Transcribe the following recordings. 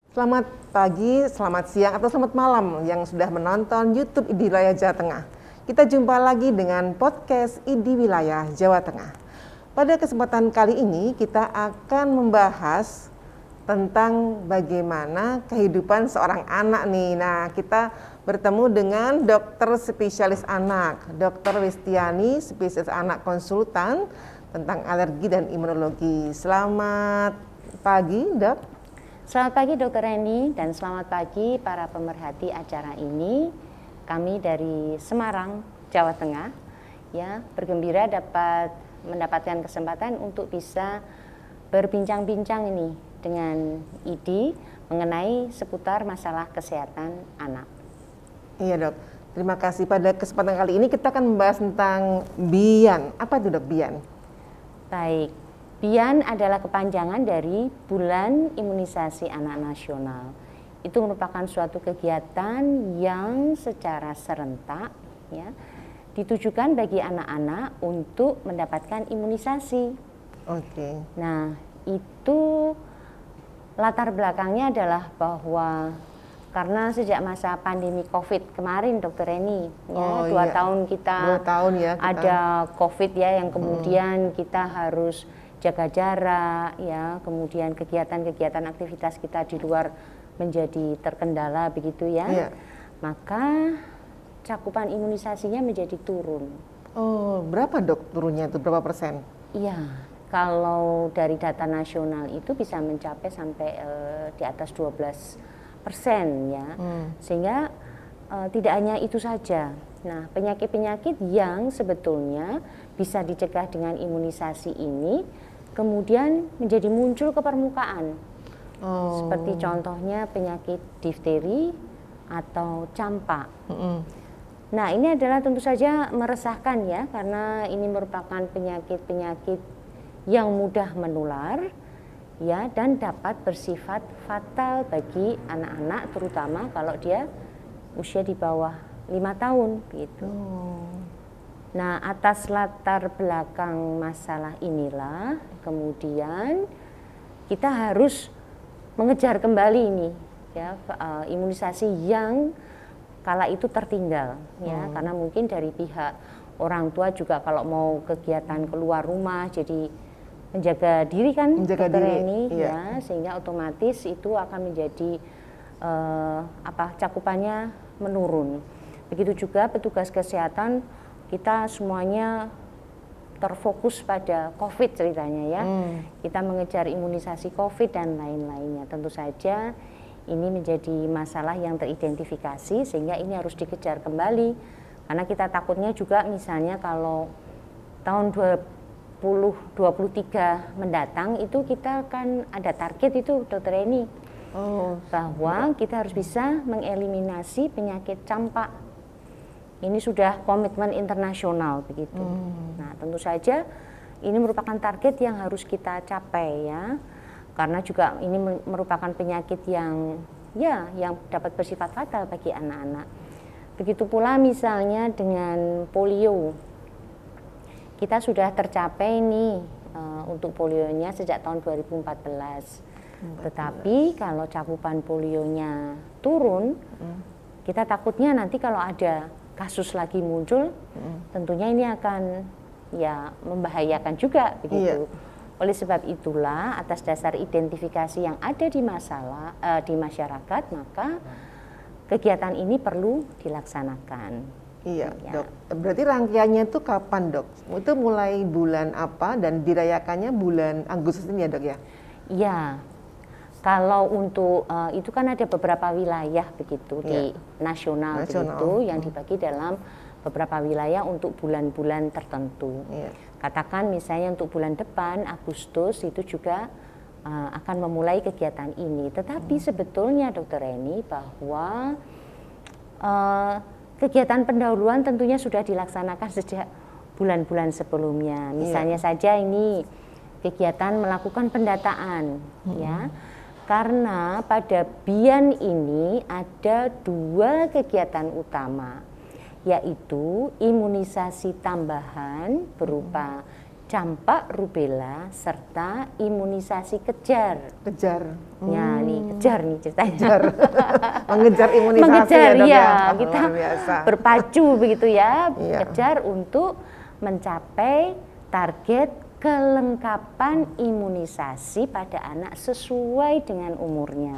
Selamat pagi, selamat siang, atau selamat malam yang sudah menonton YouTube ID Wilayah Jawa Tengah. Kita jumpa lagi dengan podcast ID Wilayah Jawa Tengah. Pada kesempatan kali ini kita akan membahas tentang bagaimana kehidupan seorang anak nih. Nah, kita bertemu dengan dokter spesialis anak, Dr. Wistiani, spesialis anak konsultan tentang alergi dan imunologi. Selamat pagi, Dok. Selamat pagi Dr. Reni dan selamat pagi para pemerhati acara ini. Kami dari Semarang, Jawa Tengah, ya bergembira dapat mendapatkan kesempatan untuk bisa berbincang-bincang ini dengan ID mengenai seputar masalah kesehatan anak. Iya, Dok. Terima kasih. Pada kesempatan kali ini kita akan membahas tentang BIAN. Apa itu, Dok, BIAN? Baik. BIAN adalah kepanjangan dari Bulan Imunisasi Anak Nasional. Itu merupakan suatu kegiatan yang secara serentak ya, ditujukan bagi anak-anak untuk mendapatkan imunisasi. Oke. Nah, itu latar belakangnya adalah bahwa karena sejak masa pandemi COVID kemarin, Dr. Reni, ya, 2 tahun kita 2 tahun ya ada COVID ya, yang kemudian kita harus jaga jarak ya, kemudian kegiatan-kegiatan aktivitas kita di luar menjadi terkendala begitu ya. Iya. Maka cakupan imunisasinya menjadi turun. Oh, berapa, Dok, turunnya itu? Berapa persen? Iya, kalau dari data nasional itu bisa mencapai sampai di atas 12% ya. Sehingga tidak hanya itu saja. Nah, penyakit-penyakit yang sebetulnya bisa dicegah dengan imunisasi ini kemudian menjadi muncul ke permukaan. Seperti contohnya penyakit difteri atau campak. Nah, ini adalah tentu saja meresahkan ya, karena ini merupakan penyakit-penyakit yang mudah menular ya, dan dapat bersifat fatal bagi anak-anak, terutama kalau dia usia di bawah 5 tahun gitu. Nah, atas latar belakang masalah inilah kemudian kita harus mengejar kembali ini ya, imunisasi yang kala itu tertinggal ya, karena mungkin dari pihak orang tua juga kalau mau kegiatan keluar rumah jadi menjaga diri kan, Menjaga Dokter diri, Reni, iya. ya, sehingga otomatis itu akan menjadi cakupannya menurun. Begitu juga petugas kesehatan, kita semuanya terfokus pada COVID ceritanya ya. Kita mengejar imunisasi COVID dan lain-lainnya. Tentu saja ini menjadi masalah yang teridentifikasi sehingga ini harus dikejar kembali. Karena kita takutnya juga misalnya kalau tahun 2023 mendatang itu kita akan ada target itu, Dr. Reni. Bahwa kita harus bisa mengeliminasi penyakit campak. Ini sudah komitmen internasional begitu. Nah, tentu saja ini merupakan target yang harus kita capai ya. Karena juga ini merupakan penyakit yang dapat bersifat fatal bagi anak-anak. Begitu pula misalnya dengan polio. Kita sudah tercapai nih untuk polionya sejak tahun 2014. Tetapi kalau cakupan polionya turun, kita takutnya nanti kalau ada kasus lagi muncul, tentunya ini akan ya membahayakan juga begitu. Oleh sebab itulah atas dasar identifikasi yang ada di masyarakat, maka kegiatan ini perlu dilaksanakan. Iya, ya. Dok. Berarti rangkaiannya itu kapan, Dok? Itu mulai bulan apa dan dirayakannya bulan Agustus ini ya, Dok ya? Iya. Kalau untuk itu kan ada beberapa wilayah begitu di nasional begitu yang dibagi dalam beberapa wilayah untuk bulan-bulan tertentu. Katakan misalnya untuk bulan depan Agustus itu juga akan memulai kegiatan ini. Tetapi sebetulnya Dr. Reni bahwa kegiatan pendahuluan tentunya sudah dilaksanakan sejak bulan-bulan sebelumnya. Misalnya saja ini kegiatan melakukan pendataan ya. Karena pada BIAN ini ada 2 kegiatan utama, yaitu imunisasi tambahan berupa campak, rubella, serta imunisasi kejar. Kejar. Ya, nih kejar nih ceritanya. Kejar. Mengejar imunisasi Mengejar, ya, Dok, ya. Oh, Kita luar biasa. berpacu begitu ya, Iya. kejar untuk mencapai target kelengkapan imunisasi pada anak sesuai dengan umurnya.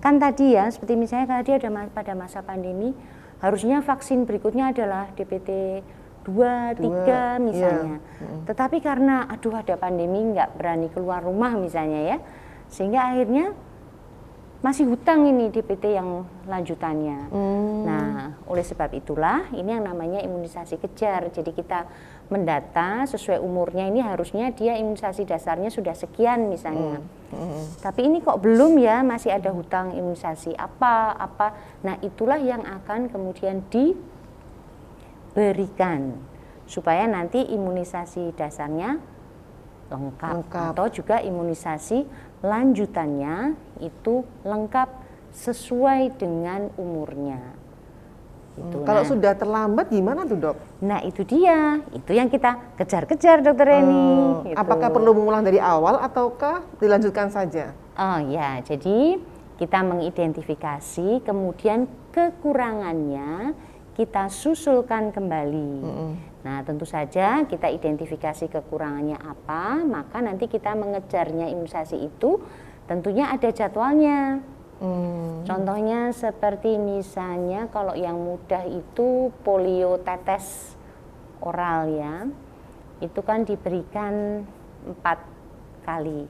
Kan tadi ya, seperti misalnya tadi ada pada masa pandemi, harusnya vaksin berikutnya adalah DPT 2, 3 misalnya. Tetapi karena aduh ada pandemi nggak berani keluar rumah misalnya ya, sehingga akhirnya masih hutang ini DPT yang lanjutannya. Nah, oleh sebab itulah ini yang namanya imunisasi kejar. Jadi kita mendata sesuai umurnya, ini harusnya dia imunisasi dasarnya sudah sekian misalnya. Tapi ini kok belum ya, masih ada hutang imunisasi apa. Nah, itulah yang akan kemudian diberikan supaya nanti imunisasi dasarnya lengkap. Atau juga imunisasi lanjutannya itu lengkap sesuai dengan umurnya. Gitu. Kalau sudah terlambat gimana tuh, Dok? Nah itu dia, itu yang kita kejar-kejar, Dokter Eni. Gitu. Apakah perlu mengulang dari awal ataukah dilanjutkan saja? Oh ya, jadi kita mengidentifikasi, kemudian kekurangannya kita susulkan kembali. Nah tentu saja kita identifikasi kekurangannya apa, maka nanti kita mengejarnya imunisasi itu tentunya ada jadwalnya. Contohnya seperti misalnya kalau yang mudah itu polio tetes oral ya, itu kan diberikan 4 kali.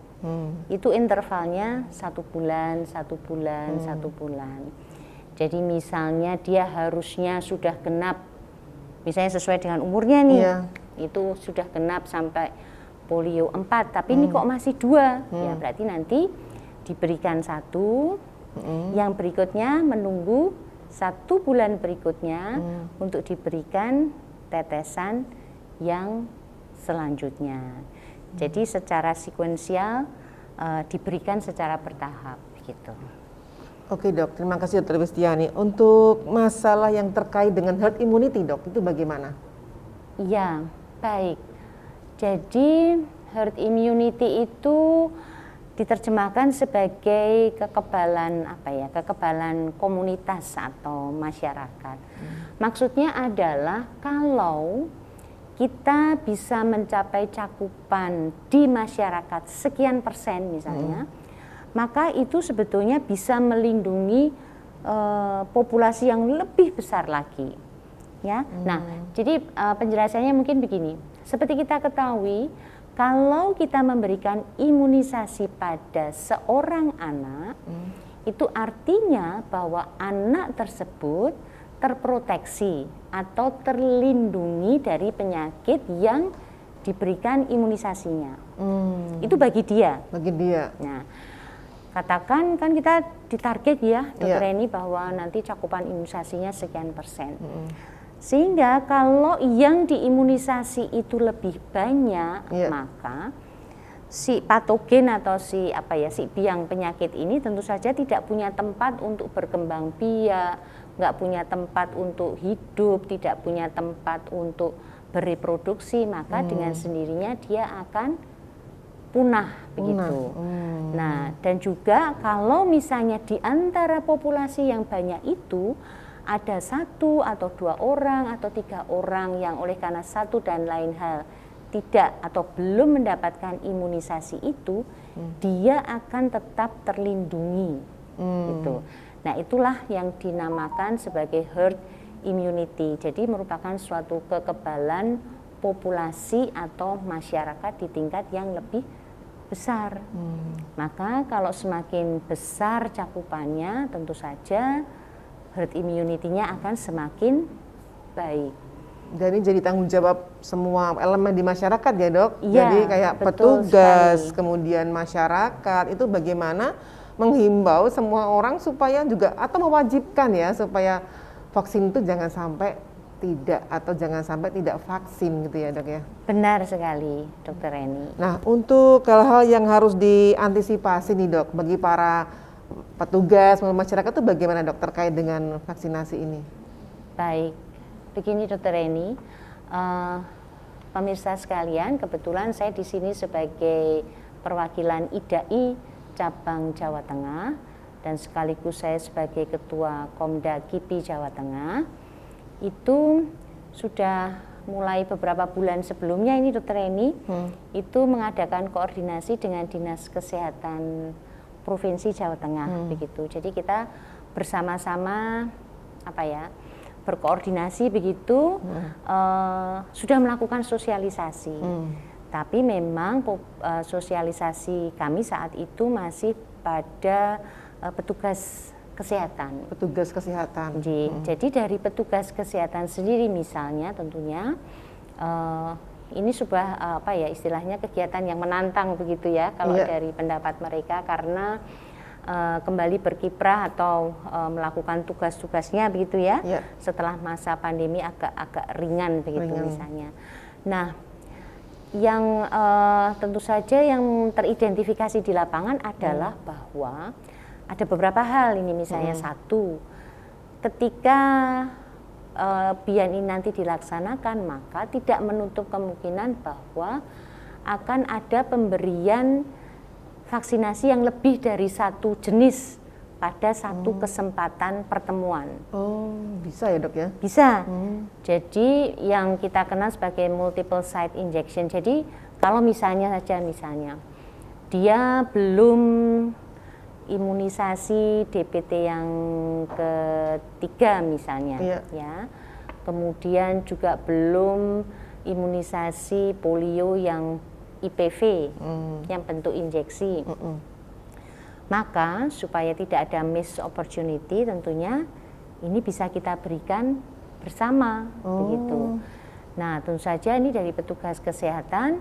Itu intervalnya 1 bulan, 1 bulan, 1 bulan. Jadi misalnya dia harusnya sudah genap, misalnya sesuai dengan umurnya nih, itu sudah genap sampai polio 4, tapi ini kok masih 2, ya berarti nanti diberikan 1, yang berikutnya menunggu 1 bulan berikutnya untuk diberikan tetesan yang selanjutnya. Jadi secara sekuensial diberikan secara bertahap gitu. Oke, Dok, terima kasih Dr. Wistiani. Untuk masalah yang terkait dengan herd immunity, Dok, itu bagaimana? Iya, baik. Jadi herd immunity itu diterjemahkan sebagai kekebalan kekebalan komunitas atau masyarakat. Maksudnya adalah kalau kita bisa mencapai cakupan di masyarakat sekian persen misalnya, maka itu sebetulnya bisa melindungi populasi yang lebih besar lagi. Ya, nah, jadi penjelasannya mungkin begini. Seperti kita ketahui, kalau kita memberikan imunisasi pada seorang anak, itu artinya bahwa anak tersebut terproteksi atau terlindungi dari penyakit yang diberikan imunisasinya. Itu bagi dia. Bagi dia. Nah, katakan kan kita ditarget ya, Dokter Eni, bahwa nanti cakupan imunisasinya sekian persen. Sehingga kalau yang diimunisasi itu lebih banyak, maka si patogen atau si biang penyakit ini tentu saja tidak punya tempat untuk berkembang biak, nggak punya tempat untuk hidup, tidak punya tempat untuk bereproduksi, maka dengan sendirinya dia akan punah begitu. Nah, dan juga kalau misalnya di antara populasi yang banyak itu ada 1 atau 2 orang atau 3 orang yang oleh karena satu dan lain hal tidak atau belum mendapatkan imunisasi itu, dia akan tetap terlindungi gitu. Nah, itulah yang dinamakan sebagai herd immunity. Jadi merupakan suatu kekebalan populasi atau masyarakat di tingkat yang lebih besar. Maka kalau semakin besar cakupannya, tentu saja herd immunity-nya akan semakin baik. Dan ini jadi tanggung jawab semua elemen di masyarakat ya, Dok? Iya, jadi kayak petugas, kemudian masyarakat, itu bagaimana menghimbau semua orang supaya juga, atau mewajibkan ya, supaya vaksin itu jangan sampai tidak vaksin gitu ya, Dok ya? Benar sekali, Dokter Eni. Nah, untuk hal-hal yang harus diantisipasi nih, Dok, bagi para petugas masyarakat itu bagaimana, Dok, terkait dengan vaksinasi ini? Baik, begini Dokter Eni, pemirsa sekalian, kebetulan saya di sini sebagai perwakilan IDAI cabang Jawa Tengah dan sekaligus saya sebagai ketua Komda KIPI Jawa Tengah. Itu sudah mulai beberapa bulan sebelumnya ini Dokter Eni itu mengadakan koordinasi dengan Dinas Kesehatan Provinsi Jawa Tengah begitu. Jadi kita bersama-sama berkoordinasi begitu, sudah melakukan sosialisasi. Tapi memang sosialisasi kami saat itu masih pada petugas kesehatan. Petugas kesehatan. Jadi dari petugas kesehatan sendiri misalnya tentunya ini sebuah istilahnya kegiatan yang menantang begitu ya kalau dari pendapat mereka, karena kembali berkiprah atau melakukan tugas-tugasnya begitu ya. Setelah masa pandemi agak ringan begitu misalnya. Nah, yang tentu saja yang teridentifikasi di lapangan adalah bahwa ada beberapa hal ini, misalnya satu, ketika BIAN ini nanti dilaksanakan maka tidak menutup kemungkinan bahwa akan ada pemberian vaksinasi yang lebih dari satu jenis pada satu kesempatan pertemuan. Oh, bisa ya Dok ya? Bisa. Jadi yang kita kenal sebagai multiple site injection. Jadi kalau misalnya dia belum imunisasi DPT yang ketiga misalnya, ya. Kemudian juga belum imunisasi polio yang IPV, yang bentuk injeksi. Maka supaya tidak ada miss opportunity tentunya ini bisa kita berikan bersama begitu. Nah, tentu saja ini dari petugas kesehatan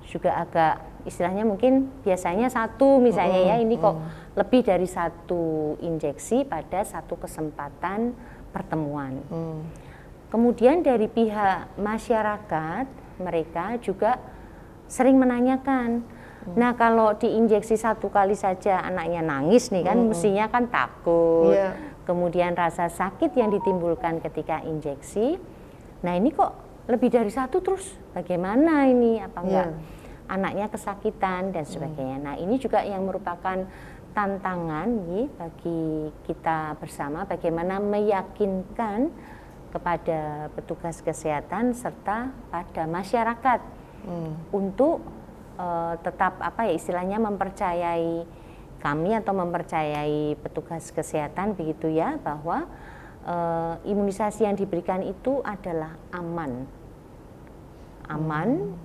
juga agak istilahnya mungkin biasanya satu misalnya ya, ini kok lebih dari satu injeksi pada satu kesempatan pertemuan. Kemudian dari pihak masyarakat mereka juga sering menanyakan, nah kalau diinjeksi satu kali saja anaknya nangis nih kan, mestinya kan takut, kemudian rasa sakit yang ditimbulkan ketika injeksi, nah ini kok lebih dari satu terus bagaimana ini, apa enggak anaknya kesakitan dan sebagainya. Nah ini juga yang merupakan tantangan bagi kita bersama, bagaimana meyakinkan kepada petugas kesehatan serta pada masyarakat untuk tetap istilahnya mempercayai kami atau mempercayai petugas kesehatan begitu ya, bahwa imunisasi yang diberikan itu adalah aman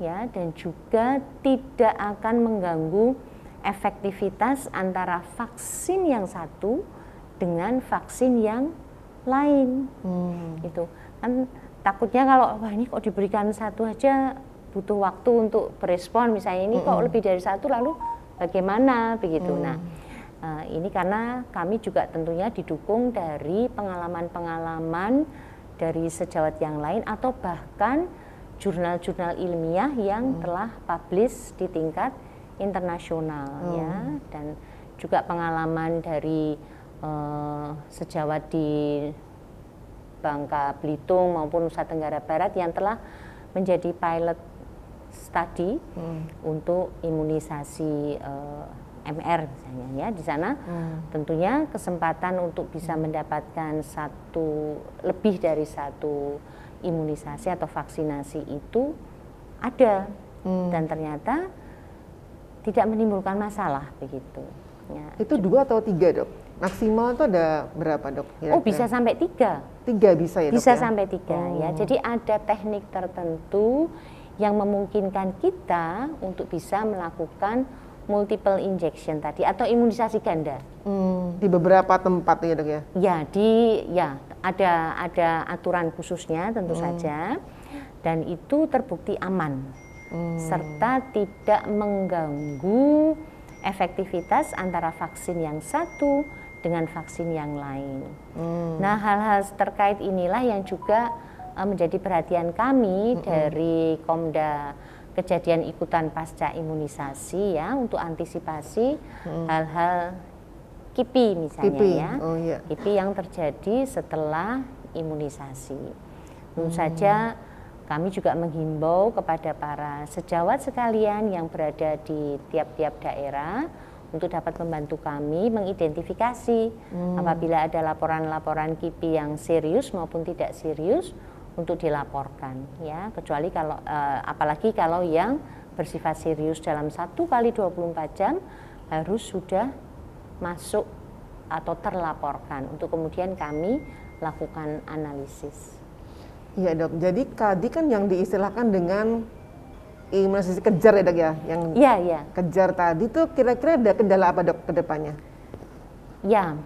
ya, dan juga tidak akan mengganggu efektivitas antara vaksin yang satu dengan vaksin yang lain. Itu kan takutnya kalau wah ini kok diberikan satu aja butuh waktu untuk berespon, misalnya ini kok lebih dari satu lalu bagaimana begitu. Nah ini karena kami juga tentunya didukung dari pengalaman-pengalaman dari sejawat yang lain atau bahkan jurnal-jurnal ilmiah yang telah publish di tingkat internasional ya, dan juga pengalaman dari sejawat di Bangka Belitung maupun Nusa Tenggara Barat yang telah menjadi pilot study untuk imunisasi MR misalnya ya. Di sana tentunya kesempatan untuk bisa mendapatkan lebih dari satu imunisasi atau vaksinasi itu ada dan ternyata tidak menimbulkan masalah begitu ya. Itu 2 atau 3 Dok? Maksimal itu ada berapa Dok? Oh bisa sampai 3. 3 bisa ya Dok? Bisa sampai 3 ya. Jadi ada teknik tertentu yang memungkinkan kita untuk bisa melakukan multiple injection tadi atau imunisasi ganda. Di beberapa tempat ya Dok ya? Ya, ada aturan khususnya tentu saja, dan itu terbukti aman serta tidak mengganggu efektivitas antara vaksin yang satu dengan vaksin yang lain. Nah, hal-hal terkait inilah yang juga menjadi perhatian kami dari Komda kejadian ikutan pasca imunisasi ya, untuk antisipasi hal-hal KIPI misalnya KIPI yang terjadi setelah imunisasi. Tentu saja kami juga menghimbau kepada para sejawat sekalian yang berada di tiap-tiap daerah untuk dapat membantu kami mengidentifikasi apabila ada laporan-laporan KIPI yang serius maupun tidak serius untuk dilaporkan, ya. Kecuali kalau apalagi kalau yang bersifat serius dalam 1 kali 24 jam harus sudah masuk atau terlaporkan untuk kemudian kami lakukan analisis. Iya dok, jadi tadi kan yang diistilahkan dengan imunisasi kejar ya dok ya, yang kejar tadi tuh kira-kira ada kendala apa dok ke depannya? Ya,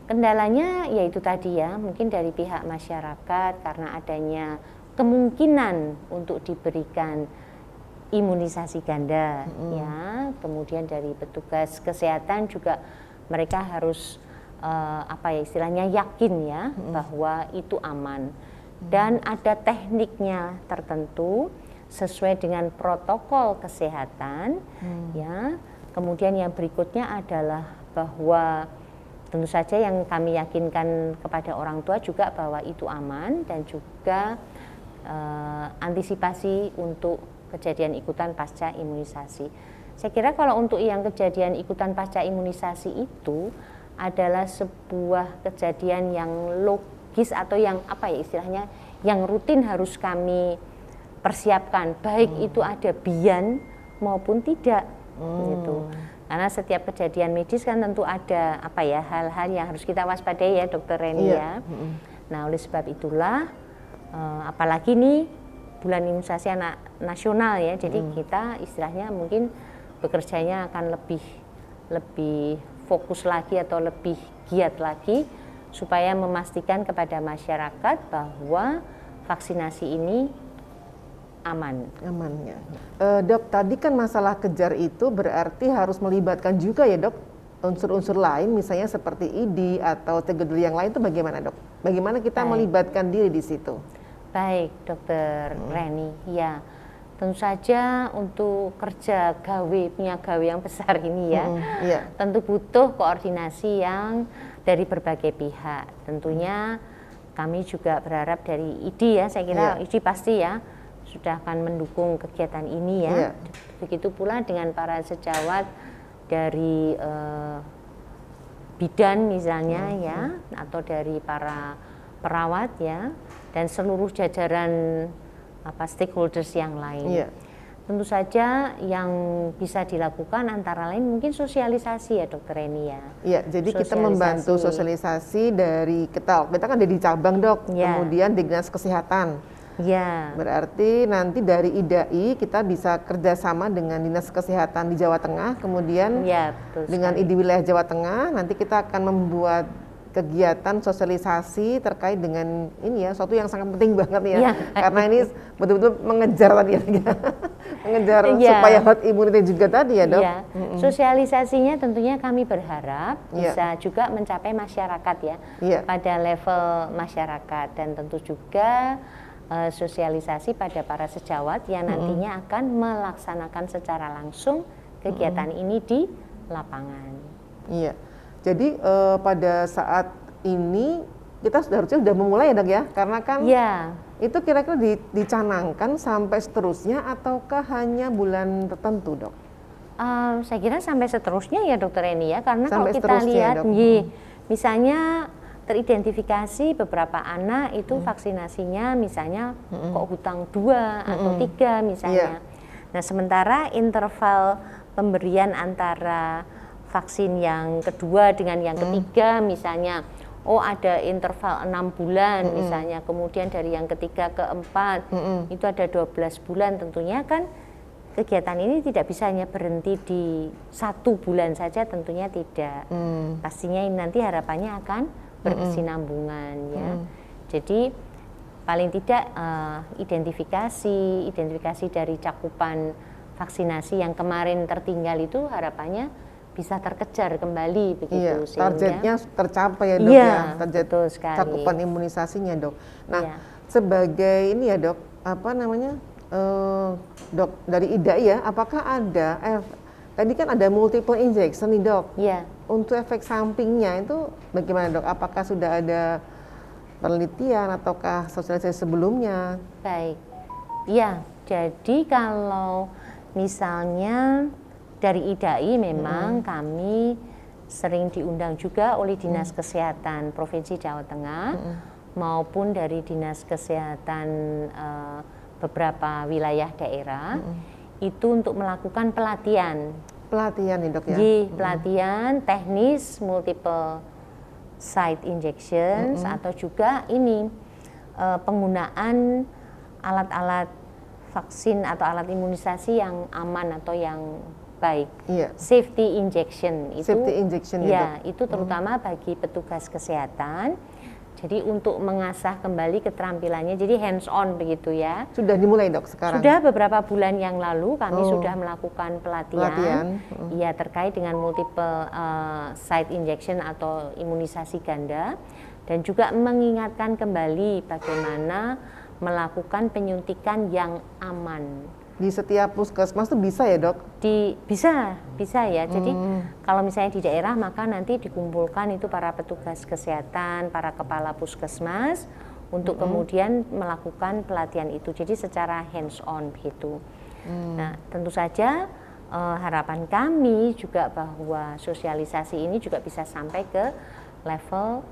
kendalanya yaitu tadi ya, mungkin dari pihak masyarakat karena adanya kemungkinan untuk diberikan imunisasi ganda, ya. Kemudian dari petugas kesehatan juga mereka harus istilahnya yakin ya bahwa itu aman. Dan ada tekniknya tertentu sesuai dengan protokol kesehatan, ya. Kemudian yang berikutnya adalah bahwa tentu saja yang kami yakinkan kepada orang tua juga bahwa itu aman dan juga antisipasi untuk kejadian ikutan pasca imunisasi. Saya kira kalau untuk yang kejadian ikutan pasca imunisasi itu adalah sebuah kejadian yang logis atau yang istilahnya yang rutin harus kami persiapkan, baik itu ada bian maupun tidak, gitu. Karena setiap kejadian medis kan tentu ada hal-hal yang harus kita waspadai ya Dokter Reni ya. Nah oleh sebab itulah apalagi nih bulan imunisasi anak nasional ya, jadi kita istilahnya mungkin bekerjanya akan lebih fokus lagi atau lebih giat lagi supaya memastikan kepada masyarakat bahwa vaksinasi ini aman. Aman ya. Dok, tadi kan masalah kejar itu berarti harus melibatkan juga ya dok unsur-unsur lain, misalnya seperti ID atau tegedul yang lain, itu bagaimana dok? Bagaimana kita melibatkan diri di situ? Baik, Dokter Reni. Ya, tentu saja untuk punya gawe yang besar ini ya, tentu butuh koordinasi yang dari berbagai pihak. Tentunya kami juga berharap dari ID ya, saya kira ID pasti ya sudah akan mendukung kegiatan ini ya. Begitu pula dengan para sejawat dari bidan misalnya ya, atau dari para perawat ya, dan seluruh jajaran stakeholders yang lain. Tentu saja yang bisa dilakukan antara lain mungkin sosialisasi ya Dokter Reni ya. Iya, jadi kita membantu sosialisasi dari kita kan ada di cabang dok, kemudian di dinas kesehatan. Ya. Berarti nanti dari IDAI kita bisa kerjasama dengan dinas kesehatan di Jawa Tengah, kemudian dengan ID wilayah Jawa Tengah nanti kita akan membuat kegiatan sosialisasi terkait dengan ini ya, suatu yang sangat penting banget ya, karena ini betul-betul mengejar tadi ya, mengejar supaya herd immunity juga tadi ya dok. Sosialisasinya tentunya kami berharap bisa juga mencapai masyarakat ya, pada level masyarakat, dan tentu juga sosialisasi pada para sejawat yang nantinya akan melaksanakan secara langsung kegiatan ini di lapangan. Iya. Jadi pada saat ini kita harusnya sudah memulai ya dok ya, karena kan itu kira-kira dicanangkan sampai seterusnya ataukah hanya bulan tertentu dok? Saya kira sampai seterusnya ya Dokter Reni ya, karena sampai kalau kita lihat misalnya teridentifikasi beberapa anak itu vaksinasinya misalnya kok hutang 2 atau 3 misalnya. Nah sementara interval pemberian antara vaksin yang kedua dengan yang ketiga misalnya, ada interval 6 bulan misalnya, kemudian dari yang ketiga ke 4 itu ada 12 bulan, tentunya kan kegiatan ini tidak bisa hanya berhenti di 1 bulan saja, tentunya tidak. Pastinya ini nanti harapannya akan berkesinambungan ya. Jadi paling tidak identifikasi dari cakupan vaksinasi yang kemarin tertinggal itu harapannya bisa terkejar kembali begitu, sehingga targetnya tercapai ya dok ya, target cakupan imunisasinya dok. Nah sebagai ini ya dok, dok dari IDAI ya, apakah ada tadi kan ada multiple injection nih dok, untuk efek sampingnya itu bagaimana dok? Apakah sudah ada penelitian ataukah sosialisasi sebelumnya? Baik, Ya, jadi kalau misalnya dari IDAI memang kami sering diundang juga oleh Dinas Kesehatan Provinsi Jawa Tengah maupun dari Dinas Kesehatan beberapa wilayah daerah itu untuk melakukan pelatihan. Pelatihan nih dok ya? Pelatihan teknis multiple site injections atau juga ini penggunaan alat-alat vaksin atau alat imunisasi yang aman atau yang baik. Safety injection itu, Safety injection ya itu terutama bagi petugas kesehatan. Jadi untuk mengasah kembali keterampilannya, jadi hands on begitu ya. Sudah dimulai dok sekarang? Sudah beberapa bulan yang lalu kami sudah melakukan pelatihan. Ya terkait dengan multiple site injection atau imunisasi ganda, dan juga mengingatkan kembali bagaimana melakukan penyuntikan yang aman. Di setiap puskesmas tuh bisa ya dok? Bisa ya. Jadi kalau misalnya di daerah maka nanti dikumpulkan itu para petugas kesehatan, para kepala puskesmas untuk kemudian melakukan pelatihan itu. Jadi secara hands on begitu. Nah tentu saja harapan kami juga bahwa sosialisasi ini juga bisa sampai ke level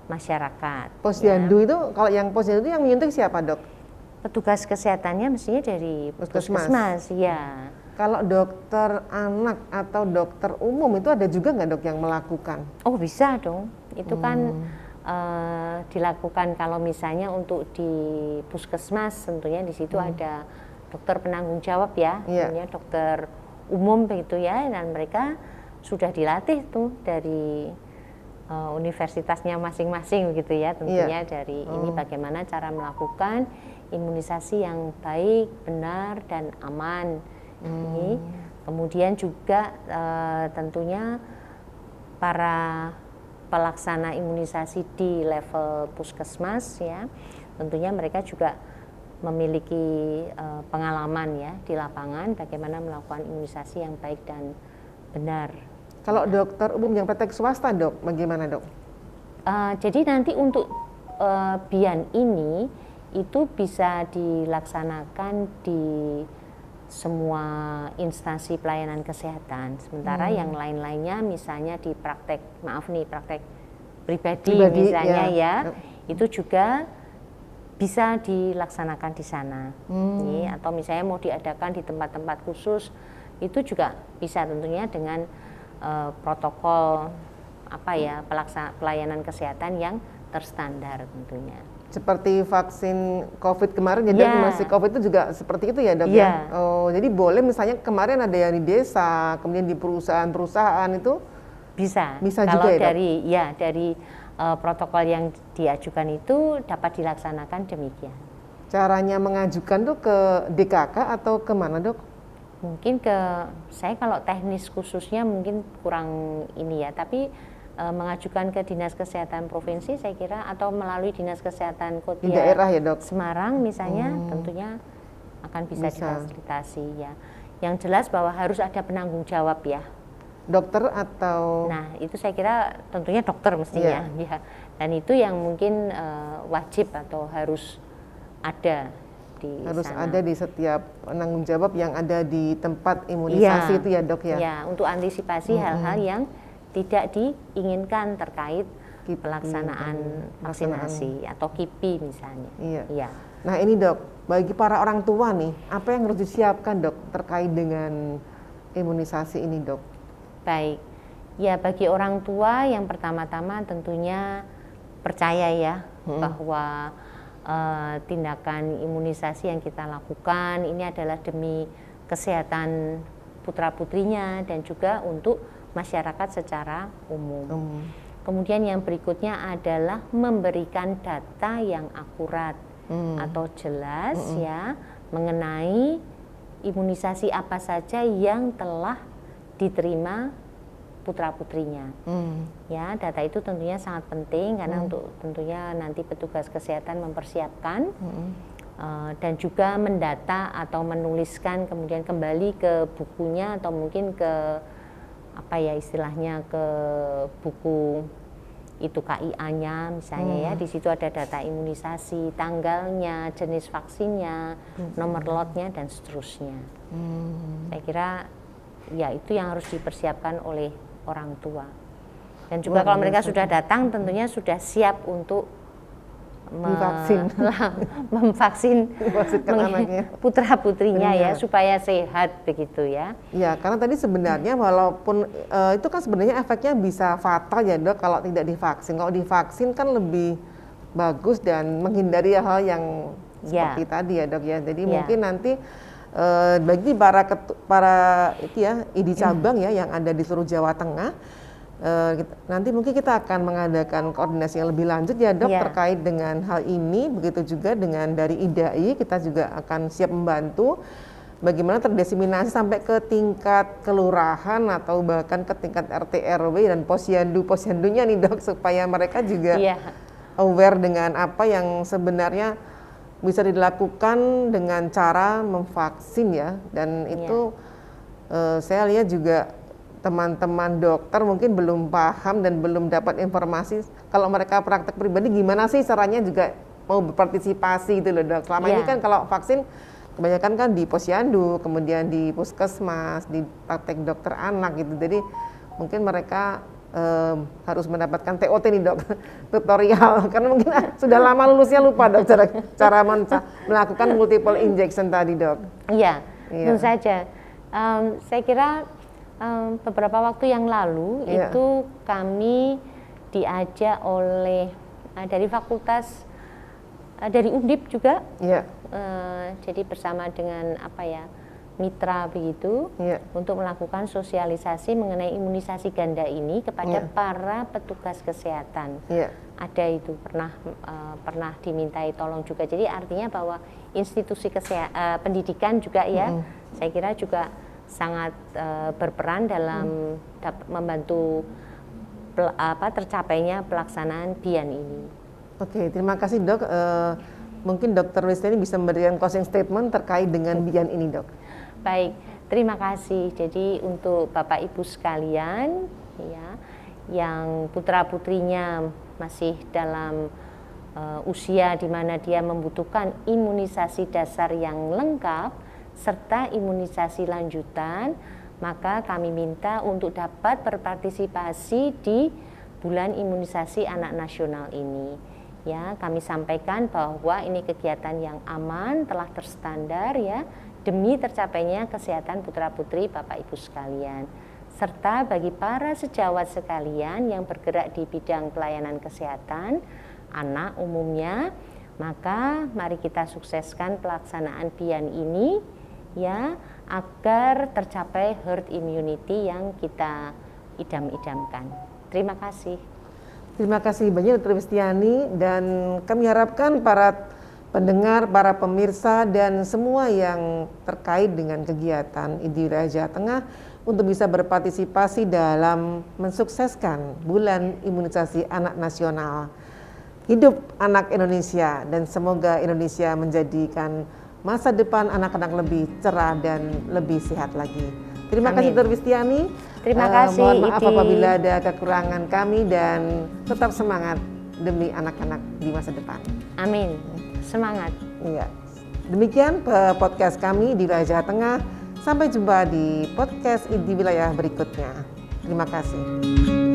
masyarakat. Posyandu itu, kalau yang posyandu itu yang menyuntik siapa dok? Petugas kesehatannya mestinya dari puskesmas, ya. Kalau dokter anak atau dokter umum itu ada juga nggak dok yang melakukan? Oh bisa dong, itu kan dilakukan kalau misalnya untuk di puskesmas tentunya di situ ada dokter penanggung jawab ya, tentunya dokter umum begitu ya, dan mereka sudah dilatih tuh dari universitasnya masing-masing begitu ya, tentunya dari ini bagaimana cara melakukan imunisasi yang baik, benar dan aman. Ini kemudian juga tentunya para pelaksana imunisasi di level puskesmas ya, tentunya mereka juga memiliki pengalaman ya di lapangan bagaimana melakukan imunisasi yang baik dan benar. Kalau dokter umum yang praktek swasta dok, bagaimana dok? Jadi nanti untuk BIAN ini itu bisa dilaksanakan di semua instansi pelayanan kesehatan. Sementara yang lain-lainnya misalnya di praktek pribadi misalnya ya, itu juga bisa dilaksanakan di sana. Atau misalnya mau diadakan di tempat-tempat khusus, itu juga bisa tentunya dengan protokol pelayanan kesehatan yang terstandar tentunya. Seperti vaksin COVID kemarin, jadi masih COVID itu juga seperti itu ya dok ya? Oh, jadi boleh misalnya kemarin ada yang di desa, kemudian di perusahaan-perusahaan itu? Bisa kalau juga ya dok? Dari protokol yang diajukan itu dapat dilaksanakan demikian. Caranya mengajukan tuh ke DKK atau kemana dok? Mungkin saya kalau teknis khususnya mungkin kurang ini ya, tapi mengajukan ke Dinas Kesehatan Provinsi saya kira, atau melalui Dinas Kesehatan Kota di daerah ya dok? Semarang misalnya, tentunya akan bisa difasilitasi ya. Yang jelas bahwa harus ada penanggung jawab ya. Dokter atau? Nah itu saya kira tentunya dokter mestinya ya. Dan itu yang mungkin wajib atau harus ada di sana. Ada di setiap penanggung jawab yang ada di tempat imunisasi itu ya dok ya? Ya, untuk antisipasi hal-hal yang tidak diinginkan terkait pelaksanaan vaksinasi atau KIPI misalnya. Iya. Nah ini dok, bagi para orang tua nih, apa yang harus disiapkan dok terkait dengan imunisasi ini dok? Baik, ya bagi orang tua yang pertama-tama tentunya percaya ya bahwa tindakan imunisasi yang kita lakukan ini adalah demi kesehatan putra-putrinya dan juga untuk masyarakat secara umum. Kemudian yang berikutnya adalah memberikan data yang akurat atau jelas ya mengenai imunisasi apa saja yang telah diterima putra-putrinya. Ya, data itu tentunya sangat penting karena untuk tentunya nanti petugas kesehatan mempersiapkan dan juga mendata atau menuliskan kemudian kembali ke bukunya atau mungkin ke istilahnya ke buku itu KIA-nya misalnya ya, di situ ada data imunisasi, tanggalnya, jenis vaksinnya, nomor lotnya dan seterusnya. Saya kira ya itu yang harus dipersiapkan oleh orang tua. Dan juga kalau mereka sudah datang tentunya sudah siap untuk memvaksin putra-putrinya ya, supaya sehat begitu ya. Ya, karena tadi sebenarnya walaupun itu kan sebenarnya efeknya bisa fatal ya Dok kalau tidak divaksin. Kalau divaksin kan lebih bagus dan menghindari hal yang seperti tadi ya Dok ya. Jadi mungkin nanti bagi para itu ya ID cabang ya yang ada di seluruh Jawa Tengah, nanti mungkin kita akan mengadakan koordinasi yang lebih lanjut ya Dok terkait dengan hal ini. Begitu juga dengan dari IDAI, kita juga akan siap membantu bagaimana terdesiminasi sampai ke tingkat kelurahan atau bahkan ke tingkat RT RW dan posyandunya nih Dok, supaya mereka juga aware dengan apa yang sebenarnya bisa dilakukan dengan cara memvaksin ya. Dan itu saya lihat juga teman-teman dokter mungkin belum paham dan belum dapat informasi kalau mereka praktek pribadi gimana sih caranya juga mau berpartisipasi gitu loh Dok. Selama ini kan kalau vaksin kebanyakan kan di posyandu, kemudian di puskesmas, di praktek dokter anak gitu. Jadi mungkin mereka harus mendapatkan TOT nih Dok, tutorial, karena mungkin sudah lama lulusnya lupa Dok cara melakukan multiple injection tadi Dok. Iya, tentu saja. Saya kira beberapa waktu yang lalu itu kami diajak oleh dari fakultas dari Undip juga, jadi bersama dengan mitra begitu untuk melakukan sosialisasi mengenai imunisasi ganda ini kepada para petugas kesehatan. Ada itu pernah dimintai tolong juga. Jadi artinya bahwa institusi pendidikan juga saya kira juga sangat berperan dalam membantu tercapainya pelaksanaan BIAN ini. Oke, terima kasih Dok. Mungkin Dr. Listiani bisa memberikan closing statement terkait dengan BIAN ini Dok. Baik, terima kasih. Jadi untuk Bapak Ibu sekalian ya, yang putra-putrinya masih dalam usia di mana dia membutuhkan imunisasi dasar yang lengkap serta imunisasi lanjutan, maka kami minta untuk dapat berpartisipasi di bulan imunisasi anak nasional ini. Ya, kami sampaikan bahwa ini kegiatan yang aman, telah terstandar ya, demi tercapainya kesehatan putra-putri Bapak Ibu sekalian. Serta bagi para sejawat sekalian yang bergerak di bidang pelayanan kesehatan anak umumnya, maka mari kita sukseskan pelaksanaan BIAN ini ya, agar tercapai herd immunity yang kita idam-idamkan. Terima kasih. Terima kasih banyak Dr. Listiani, dan kami harapkan para pendengar, para pemirsa dan semua yang terkait dengan kegiatan ID Wilayah Jawa Tengah untuk bisa berpartisipasi dalam mensukseskan bulan imunisasi anak nasional. Hidup anak Indonesia, dan semoga Indonesia menjadikan masa depan anak-anak lebih cerah dan lebih sehat lagi. Terima kasih Dr. Listiani. Terima kasih. Mohon maaf apabila ada kekurangan kami, dan tetap semangat demi anak-anak di masa depan. Amin. Semangat. Iya. Demikian podcast kami di Wilayah Jawa Tengah. Sampai jumpa di podcast di wilayah berikutnya. Terima kasih.